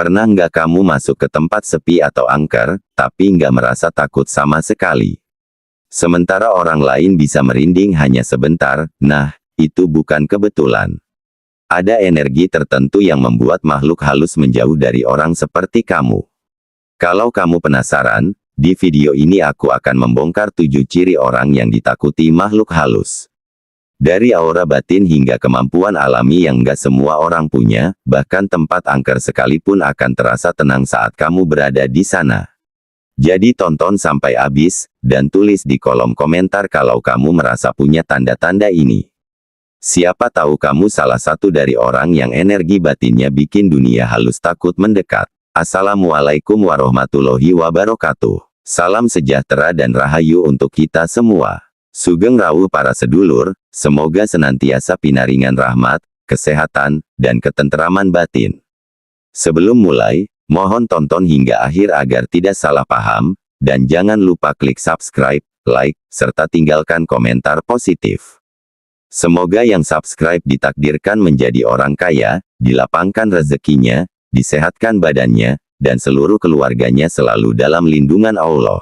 Pernah nggak kamu masuk ke tempat sepi atau angker, tapi nggak merasa takut sama sekali? Sementara orang lain bisa merinding hanya sebentar, nah, itu bukan kebetulan. Ada energi tertentu yang membuat makhluk halus menjauh dari orang seperti kamu. Kalau kamu penasaran, di video ini aku akan membongkar 7 ciri orang yang ditakuti makhluk halus. Dari aura batin hingga kemampuan alami yang nggak semua orang punya, bahkan tempat angker sekalipun akan terasa tenang saat kamu berada di sana. Jadi tonton sampai habis, dan tulis di kolom komentar kalau kamu merasa punya tanda-tanda ini. Siapa tahu kamu salah satu dari orang yang energi batinnya bikin dunia halus takut mendekat. Assalamualaikum warahmatullahi wabarakatuh. Salam sejahtera dan rahayu untuk kita semua. Sugeng Rawuh para sedulur, semoga senantiasa pinaringan rahmat, kesehatan, dan ketenteraman batin. Sebelum mulai, mohon tonton hingga akhir agar tidak salah paham, dan jangan lupa klik subscribe, like, serta tinggalkan komentar positif. Semoga yang subscribe ditakdirkan menjadi orang kaya, dilapangkan rezekinya, disehatkan badannya, dan seluruh keluarganya selalu dalam lindungan Allah.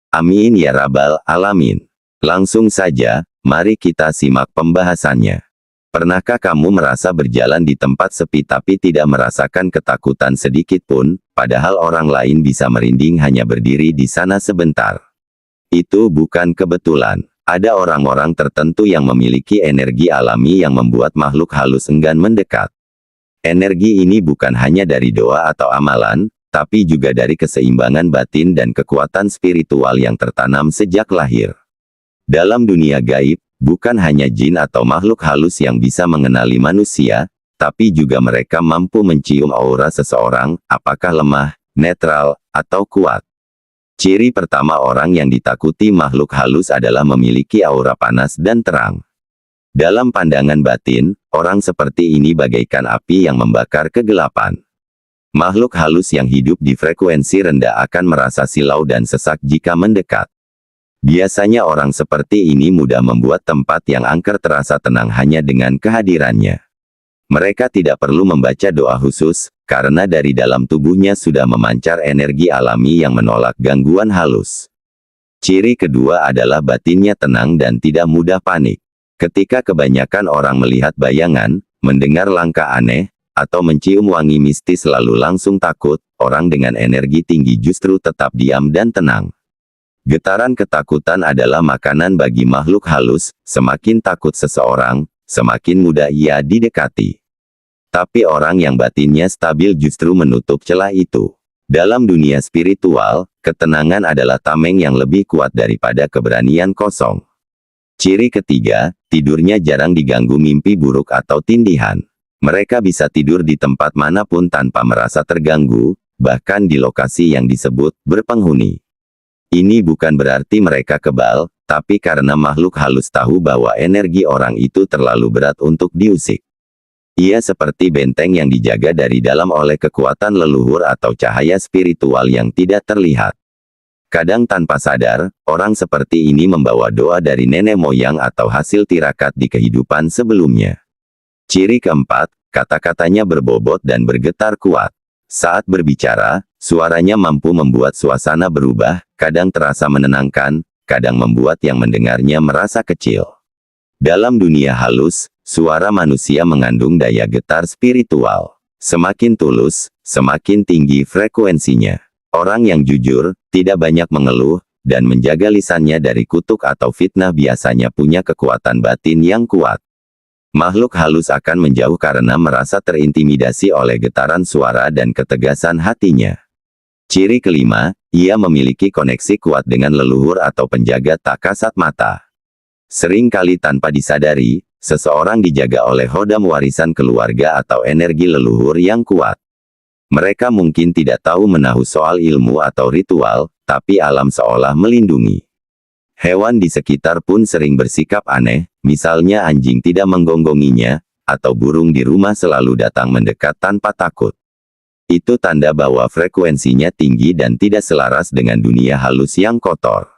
Amin ya rabbal alamin. Langsung saja, mari kita simak pembahasannya. Pernahkah kamu merasa berjalan di tempat sepi tapi tidak merasakan ketakutan sedikit pun, padahal orang lain bisa merinding hanya berdiri di sana sebentar? Itu bukan kebetulan. Ada orang-orang tertentu yang memiliki energi alami yang membuat makhluk halus enggan mendekat. Energi ini bukan hanya dari doa atau amalan, tapi juga dari keseimbangan batin dan kekuatan spiritual yang tertanam sejak lahir. Dalam dunia gaib, bukan hanya jin atau makhluk halus yang bisa mengenali manusia, tapi juga mereka mampu mencium aura seseorang, apakah lemah, netral, atau kuat. Ciri pertama orang yang ditakuti makhluk halus adalah memiliki aura panas dan terang. Dalam pandangan batin, orang seperti ini bagaikan api yang membakar kegelapan. Makhluk halus yang hidup di frekuensi rendah akan merasa silau dan sesak jika mendekat. Biasanya orang seperti ini mudah membuat tempat yang angker terasa tenang hanya dengan kehadirannya. Mereka tidak perlu membaca doa khusus, karena dari dalam tubuhnya sudah memancar energi alami yang menolak gangguan halus. Ciri kedua adalah batinnya tenang dan tidak mudah panik. Ketika kebanyakan orang melihat bayangan, mendengar langkah aneh, atau mencium wangi mistis lalu langsung takut, orang dengan energi tinggi justru tetap diam dan tenang. Getaran ketakutan adalah makanan bagi makhluk halus, semakin takut seseorang, semakin mudah ia didekati. Tapi orang yang batinnya stabil justru menutup celah itu. Dalam dunia spiritual, ketenangan adalah tameng yang lebih kuat daripada keberanian kosong. Ciri ketiga, tidurnya jarang diganggu mimpi buruk atau tindihan. Mereka bisa tidur di tempat manapun tanpa merasa terganggu, bahkan di lokasi yang disebut berpenghuni. Ini bukan berarti mereka kebal, tapi karena makhluk halus tahu bahwa energi orang itu terlalu berat untuk diusik. Ia seperti benteng yang dijaga dari dalam oleh kekuatan leluhur atau cahaya spiritual yang tidak terlihat. Kadang tanpa sadar, orang seperti ini membawa doa dari nenek moyang atau hasil tirakat di kehidupan sebelumnya. Ciri keempat, kata-katanya berbobot dan bergetar kuat. Saat berbicara, suaranya mampu membuat suasana berubah, kadang terasa menenangkan, kadang membuat yang mendengarnya merasa kecil. Dalam dunia halus, suara manusia mengandung daya getar spiritual. Semakin tulus, semakin tinggi frekuensinya. Orang yang jujur, tidak banyak mengeluh, dan menjaga lisannya dari kutuk atau fitnah biasanya punya kekuatan batin yang kuat. Makhluk halus akan menjauh karena merasa terintimidasi oleh getaran suara dan ketegasan hatinya. Ciri kelima, ia memiliki koneksi kuat dengan leluhur atau penjaga tak kasat mata. Sering kali tanpa disadari, seseorang dijaga oleh hodam warisan keluarga atau energi leluhur yang kuat. Mereka mungkin tidak tahu menahu soal ilmu atau ritual, tapi alam seolah melindungi. Hewan di sekitar pun sering bersikap aneh, misalnya anjing tidak menggonggonginya, atau burung di rumah selalu datang mendekat tanpa takut. Itu tanda bahwa frekuensinya tinggi dan tidak selaras dengan dunia halus yang kotor.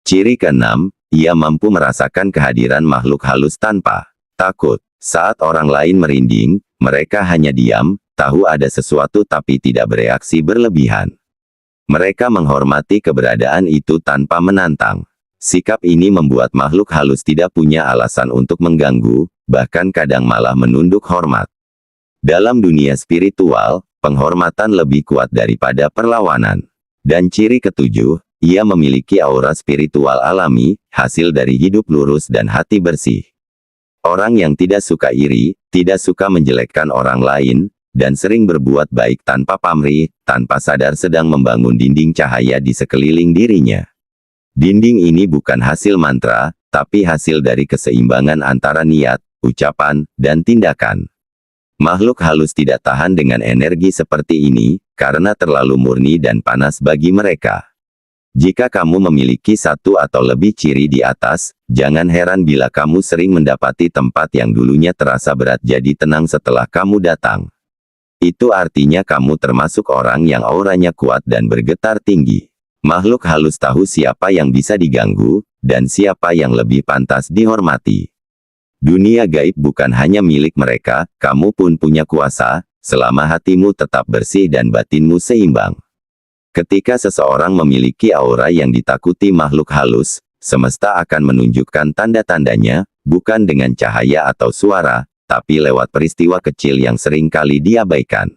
Ciri keenam, ia mampu merasakan kehadiran makhluk halus tanpa takut. Saat orang lain merinding, Mereka hanya diam, tahu ada sesuatu tapi tidak bereaksi berlebihan. Mereka menghormati keberadaan itu tanpa menantang. Sikap ini membuat makhluk halus tidak punya alasan untuk mengganggu, bahkan kadang malah menunduk hormat. Dalam dunia spiritual, penghormatan lebih kuat daripada perlawanan. Dan ciri ketujuh, ia memiliki aura spiritual alami, hasil dari hidup lurus dan hati bersih. Orang yang tidak suka iri, tidak suka menjelekkan orang lain, dan sering berbuat baik tanpa pamrih, tanpa sadar sedang membangun dinding cahaya di sekeliling dirinya. Dinding ini bukan hasil mantra, tapi hasil dari keseimbangan antara niat, ucapan, dan tindakan. Makhluk halus tidak tahan dengan energi seperti ini, karena terlalu murni dan panas bagi mereka. Jika kamu memiliki satu atau lebih ciri di atas, jangan heran bila kamu sering mendapati tempat yang dulunya terasa berat jadi tenang setelah kamu datang. Itu artinya kamu termasuk orang yang auranya kuat dan bergetar tinggi. Makhluk halus tahu siapa yang bisa diganggu, dan siapa yang lebih pantas dihormati. Dunia gaib bukan hanya milik mereka, kamu pun punya kuasa, selama hatimu tetap bersih dan batinmu seimbang. Ketika seseorang memiliki aura yang ditakuti makhluk halus, semesta akan menunjukkan tanda-tandanya, bukan dengan cahaya atau suara, tapi lewat peristiwa kecil yang sering kali diabaikan.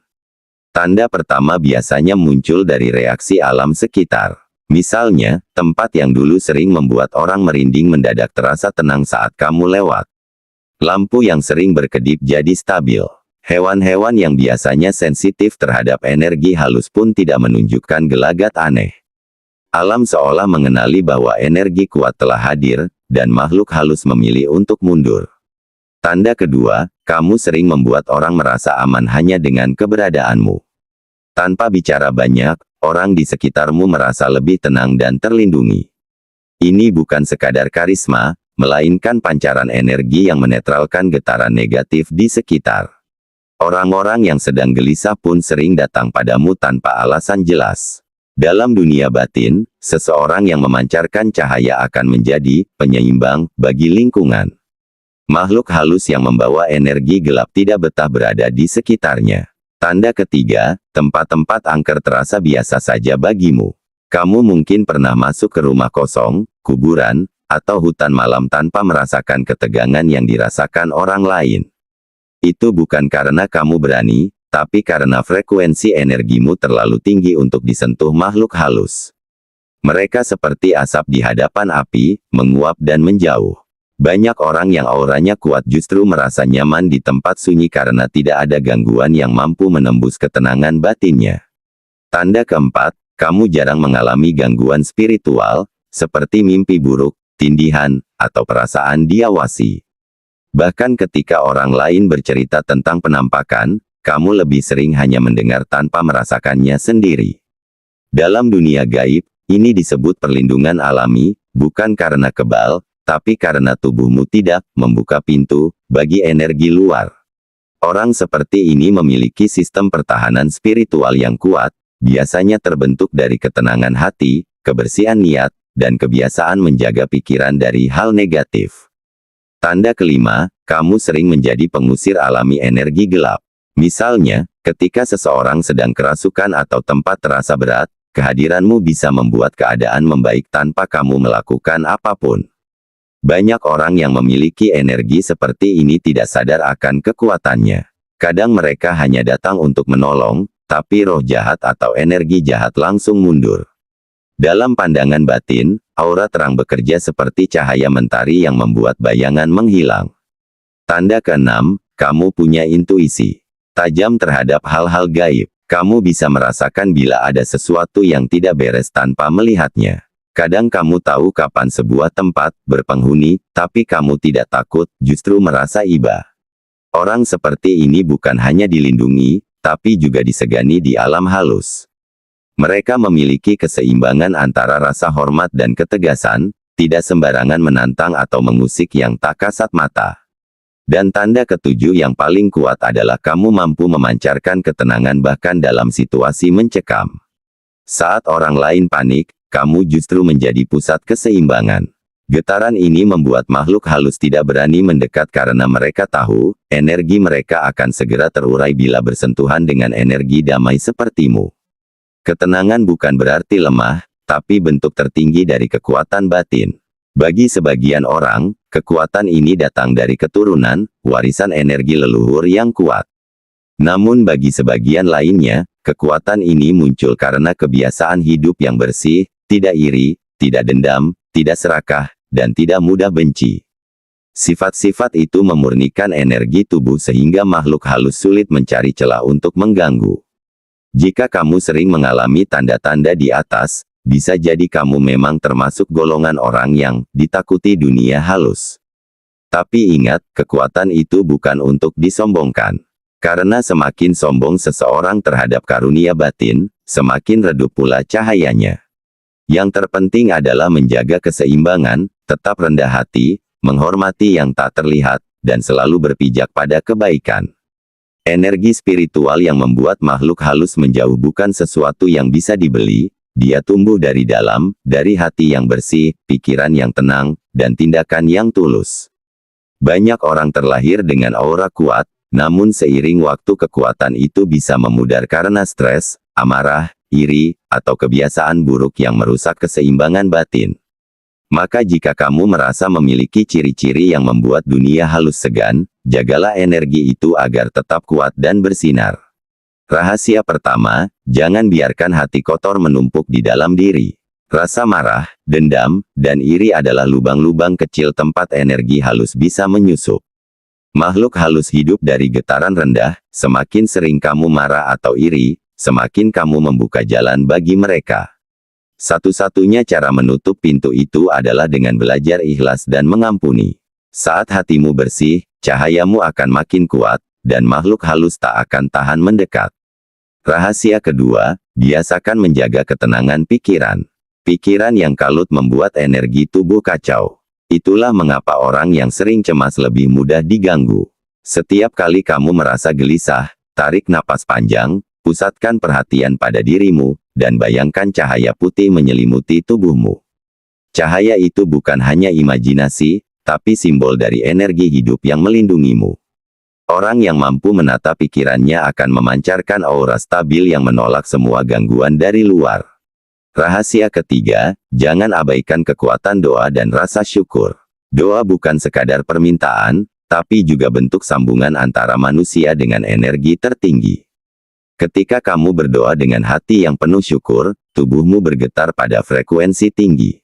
Tanda pertama biasanya muncul dari reaksi alam sekitar. Misalnya, tempat yang dulu sering membuat orang merinding mendadak terasa tenang saat kamu lewat. Lampu yang sering berkedip jadi stabil. Hewan-hewan yang biasanya sensitif terhadap energi halus pun tidak menunjukkan gelagat aneh. Alam seolah mengenali bahwa energi kuat telah hadir, dan makhluk halus memilih untuk mundur. Tanda kedua, kamu sering membuat orang merasa aman hanya dengan keberadaanmu. Tanpa bicara banyak, orang di sekitarmu merasa lebih tenang dan terlindungi. Ini bukan sekadar karisma, melainkan pancaran energi yang menetralkan getaran negatif di sekitar. Orang-orang yang sedang gelisah pun sering datang padamu tanpa alasan jelas. Dalam dunia batin, seseorang yang memancarkan cahaya akan menjadi penyeimbang bagi lingkungan. Makhluk halus yang membawa energi gelap tidak betah berada di sekitarnya. Tanda ketiga, tempat-tempat angker terasa biasa saja bagimu. Kamu mungkin pernah masuk ke rumah kosong, kuburan, atau hutan malam tanpa merasakan ketegangan yang dirasakan orang lain. Itu bukan karena kamu berani, tapi karena frekuensi energimu terlalu tinggi untuk disentuh makhluk halus. Mereka seperti asap di hadapan api, menguap dan menjauh. Banyak orang yang auranya kuat justru merasa nyaman di tempat sunyi karena tidak ada gangguan yang mampu menembus ketenangan batinnya. Tanda keempat, kamu jarang mengalami gangguan spiritual, seperti mimpi buruk, tindihan, atau perasaan diawasi. Bahkan ketika orang lain bercerita tentang penampakan, kamu lebih sering hanya mendengar tanpa merasakannya sendiri. Dalam dunia gaib, ini disebut perlindungan alami, bukan karena kebal, tapi karena tubuhmu tidak membuka pintu bagi energi luar. Orang seperti ini memiliki sistem pertahanan spiritual yang kuat, biasanya terbentuk dari ketenangan hati, kebersihan niat, dan kebiasaan menjaga pikiran dari hal negatif. Tanda kelima, kamu sering menjadi pengusir alami energi gelap. Misalnya, ketika seseorang sedang kerasukan atau tempat terasa berat, kehadiranmu bisa membuat keadaan membaik tanpa kamu melakukan apapun. Banyak orang yang memiliki energi seperti ini tidak sadar akan kekuatannya. Kadang mereka hanya datang untuk menolong, tapi roh jahat atau energi jahat langsung mundur. Dalam pandangan batin, aura terang bekerja seperti cahaya mentari yang membuat bayangan menghilang. Tanda keenam, kamu punya intuisi tajam terhadap hal-hal gaib. Kamu bisa merasakan bila ada sesuatu yang tidak beres tanpa melihatnya. Kadang kamu tahu kapan sebuah tempat berpenghuni, tapi kamu tidak takut, justru merasa iba. Orang seperti ini bukan hanya dilindungi, tapi juga disegani di alam halus. Mereka memiliki keseimbangan antara rasa hormat dan ketegasan, tidak sembarangan menantang atau mengusik yang tak kasat mata. Dan tanda ketujuh yang paling kuat adalah kamu mampu memancarkan ketenangan bahkan dalam situasi mencekam. Saat orang lain panik, kamu justru menjadi pusat keseimbangan. Getaran ini membuat makhluk halus tidak berani mendekat karena mereka tahu, energi mereka akan segera terurai bila bersentuhan dengan energi damai sepertimu. Ketenangan bukan berarti lemah, tapi bentuk tertinggi dari kekuatan batin. Bagi sebagian orang, kekuatan ini datang dari keturunan, warisan energi leluhur yang kuat. Namun bagi sebagian lainnya, kekuatan ini muncul karena kebiasaan hidup yang bersih, tidak iri, tidak dendam, tidak serakah, dan tidak mudah benci. Sifat-sifat itu memurnikan energi tubuh sehingga makhluk halus sulit mencari celah untuk mengganggu. Jika kamu sering mengalami tanda-tanda di atas, bisa jadi kamu memang termasuk golongan orang yang ditakuti dunia halus. Tapi ingat, kekuatan itu bukan untuk disombongkan. Karena semakin sombong seseorang terhadap karunia batin, semakin redup pula cahayanya. Yang terpenting adalah menjaga keseimbangan, tetap rendah hati, menghormati yang tak terlihat, dan selalu berpijak pada kebaikan. Energi spiritual yang membuat makhluk halus menjauh bukan sesuatu yang bisa dibeli, dia tumbuh dari dalam, dari hati yang bersih, pikiran yang tenang, dan tindakan yang tulus. Banyak orang terlahir dengan aura kuat, namun seiring waktu kekuatan itu bisa memudar karena stres, amarah, iri, atau kebiasaan buruk yang merusak keseimbangan batin. Maka jika kamu merasa memiliki ciri-ciri yang membuat dunia halus segan, jagalah energi itu agar tetap kuat dan bersinar. Rahasia pertama, jangan biarkan hati kotor menumpuk di dalam diri. Rasa marah, dendam, dan iri adalah lubang-lubang kecil tempat energi halus bisa menyusup. Makhluk halus hidup dari getaran rendah, semakin sering kamu marah atau iri, semakin kamu membuka jalan bagi mereka. Satu-satunya cara menutup pintu itu adalah dengan belajar ikhlas dan mengampuni. Saat hatimu bersih, cahayamu akan makin kuat, dan makhluk halus tak akan tahan mendekat. Rahasia kedua, biasakan menjaga ketenangan pikiran. Pikiran yang kalut membuat energi tubuh kacau. Itulah mengapa orang yang sering cemas lebih mudah diganggu. Setiap kali kamu merasa gelisah, tarik napas panjang, pusatkan perhatian pada dirimu, dan bayangkan cahaya putih menyelimuti tubuhmu. Cahaya itu bukan hanya imajinasi, tapi simbol dari energi hidup yang melindungimu. Orang yang mampu menata pikirannya akan memancarkan aura stabil yang menolak semua gangguan dari luar. Rahasia ketiga, jangan abaikan kekuatan doa dan rasa syukur. Doa bukan sekadar permintaan, tapi juga bentuk sambungan antara manusia dengan energi tertinggi. Ketika kamu berdoa dengan hati yang penuh syukur, tubuhmu bergetar pada frekuensi tinggi.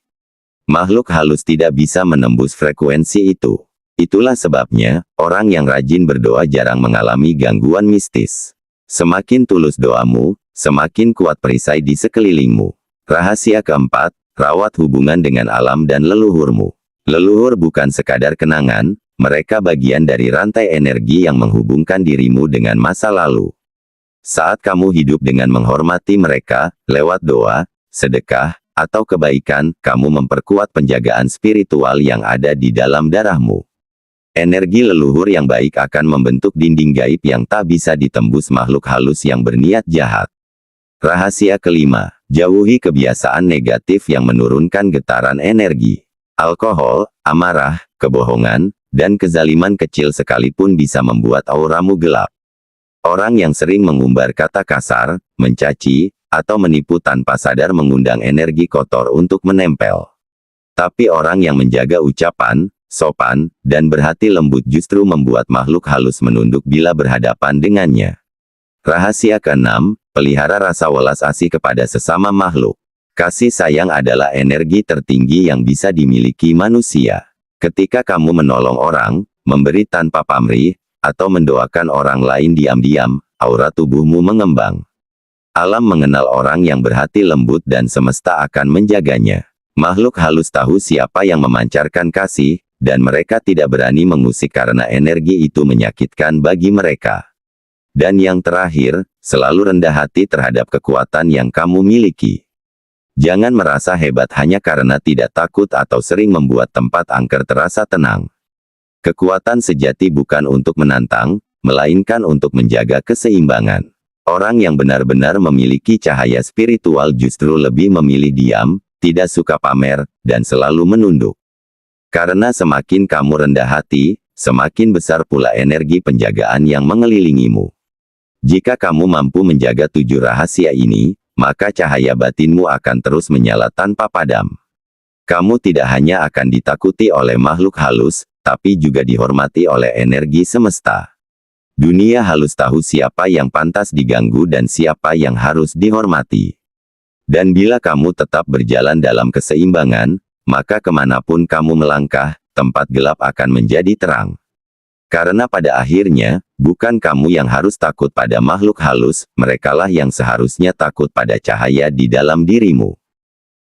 Makhluk halus tidak bisa menembus frekuensi itu. Itulah sebabnya, orang yang rajin berdoa jarang mengalami gangguan mistis. Semakin tulus doamu, semakin kuat perisai di sekelilingmu. Rahasia keempat, rawat hubungan dengan alam dan leluhurmu. Leluhur bukan sekadar kenangan, mereka bagian dari rantai energi yang menghubungkan dirimu dengan masa lalu. Saat kamu hidup dengan menghormati mereka, lewat doa, sedekah, atau kebaikan, kamu memperkuat penjagaan spiritual yang ada di dalam darahmu. Energi leluhur yang baik akan membentuk dinding gaib yang tak bisa ditembus makhluk halus yang berniat jahat. Rahasia kelima, jauhi kebiasaan negatif yang menurunkan getaran energi. Alkohol, amarah, kebohongan, dan kezaliman kecil sekalipun bisa membuat auramu gelap. Orang yang sering mengumbar kata kasar, mencaci, atau menipu tanpa sadar mengundang energi kotor untuk menempel. Tapi orang yang menjaga ucapan, sopan, dan berhati lembut justru membuat makhluk halus menunduk bila berhadapan dengannya. Rahasia keenam, pelihara rasa welas asih kepada sesama makhluk. Kasih sayang adalah energi tertinggi yang bisa dimiliki manusia. Ketika kamu menolong orang, memberi tanpa pamrih, atau mendoakan orang lain diam-diam, aura tubuhmu mengembang. Alam mengenal orang yang berhati lembut dan semesta akan menjaganya. Makhluk halus tahu siapa yang memancarkan kasih, dan mereka tidak berani mengusik karena energi itu menyakitkan bagi mereka. Dan yang terakhir, selalu rendah hati terhadap kekuatan yang kamu miliki. Jangan merasa hebat hanya karena tidak takut atau sering membuat tempat angker terasa tenang. Kekuatan sejati bukan untuk menantang, melainkan untuk menjaga keseimbangan. Orang yang benar-benar memiliki cahaya spiritual justru lebih memilih diam, tidak suka pamer, dan selalu menunduk. Karena semakin kamu rendah hati, semakin besar pula energi penjagaan yang mengelilingimu. Jika kamu mampu menjaga 7 rahasia ini, maka cahaya batinmu akan terus menyala tanpa padam. Kamu tidak hanya akan ditakuti oleh makhluk halus, tapi juga dihormati oleh energi semesta. Dunia halus tahu siapa yang pantas diganggu dan siapa yang harus dihormati. Dan bila kamu tetap berjalan dalam keseimbangan, maka kemanapun kamu melangkah, tempat gelap akan menjadi terang. Karena pada akhirnya, bukan kamu yang harus takut pada makhluk halus, merekalah yang seharusnya takut pada cahaya di dalam dirimu.